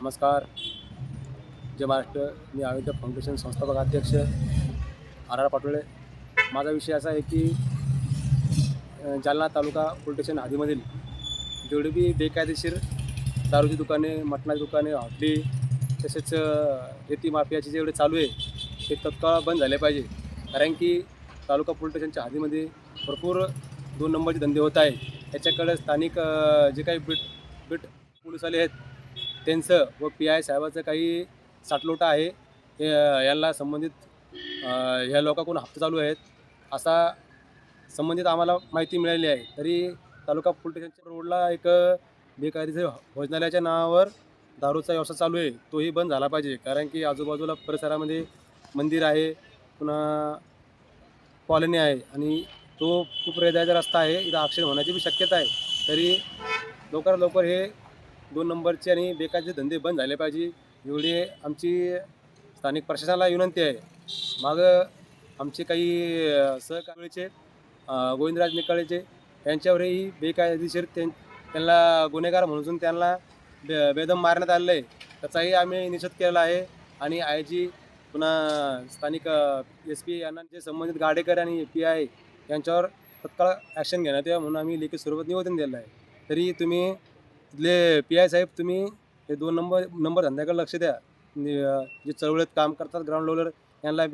नमस्कार. जय महाराष्ट्र. मी आरोग्य फाउंडेशन संस्थापक अध्यक्ष आर पाटोळे. माझा विषय असा आहे की जालना तालुका पोलीस स्टेशन हद्दीमधील जेवढी बी बेकायदेशीर दारूची दुकाने, मटणाची दुकाने, हॉटेली तसेच रेती माफियाचे जेवढे चालू आहे ते तत्काळ बंद झाले पाहिजे. कारण की तालुका पोलीस स्टेशनच्या हद्दीमध्ये भरपूर 2 नंबरचे धंदे होत आहे. त्याच्याकडे स्थानिक जे काही बीट बीट पोलीसवाले आहेत त्यांचं व पी-आय साहेबाचं काही साटलोटा आहे. हे यांना संबंधित ह्या लोकांकडून हप्ते चालू आहेत असा संबंधित आम्हाला माहिती मिळाली आहे. तरी तालुका पोलीस स्टेशनच्या रोडला एक बेकायदेशीर भोजनालयाच्या नावावर दारूचा व्यवसाय चालू आहे, तोही बंद झाला पाहिजे. कारण की आजूबाजूला परिसरामध्ये मंदिर आहे, पुन्हा कॉलनी आहे आणि तो खूप रहदारीचा रस्ता आहे. इथं ॲक्सिडेंट होण्याची बी शक्यता आहे. तरी लवकरात लवकर हे 2 नंबरचे आणि बेकायदेशीर धंदे बंद झाले पाहिजे, एवढी आमची स्थानिक प्रशासनाला विनंती आहे. मागं आमचे काही सहकार्याचे गोविंदराज निकाळेचे यांच्यावरही बेकायदेशीर त्यांना गुन्हेगार म्हणून त्यांना बेदम मारण्यात आलेलं आहे. त्याचाही आम्ही निषेध केलेला आहे आणि आय-जी पुन्हा स्थानिक SP यांना जे संबंधित गाडेकर आणि पी-आय यांच्यावर तत्काळ ॲक्शन घेण्यात यावं म्हणून आम्ही लेखी स्वरूपात निवेदन दिलं आहे. तरी तुम्ही तिथले पी-आय साहेब तुम्ही हे 2 नंबर धंद्याकडे लक्ष द्या. जे चळवळीत काम करतात ग्राउंड लेवलवर यांना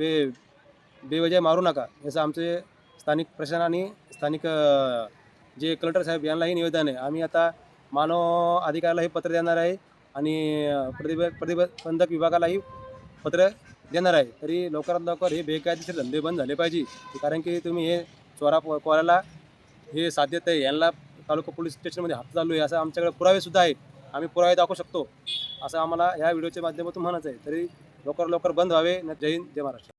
बेवजह मारू नका, याचं आमचे स्थानिक प्रशासन आणि स्थानिक जे कलेक्टर साहेब यांनाही निवेदन आहे. आम्ही आता मानव अधिकाऱ्यालाही पत्र देणार आहे आणि प्रतिबंधक विभागालाही पत्र देणार आहे. तरी लवकरात लवकर हे बेकायदेशीर धंदे बंद झाले पाहिजे. कारण की तुम्ही हे चोराला हे साध्य आहे, यांना तालुका पोलीस स्टेशनमध्ये हप्ता चालू आहे असं आमच्याकडे पुरावेसुद्धा आहेत. आम्ही पुरावे दाखवू शकतो असं आम्हाला ह्या व्हिडिओच्या माध्यमातून म्हणायचं आहे. तरी लवकर बंद व्हावे. जय हिंद, जय महाराष्ट्र.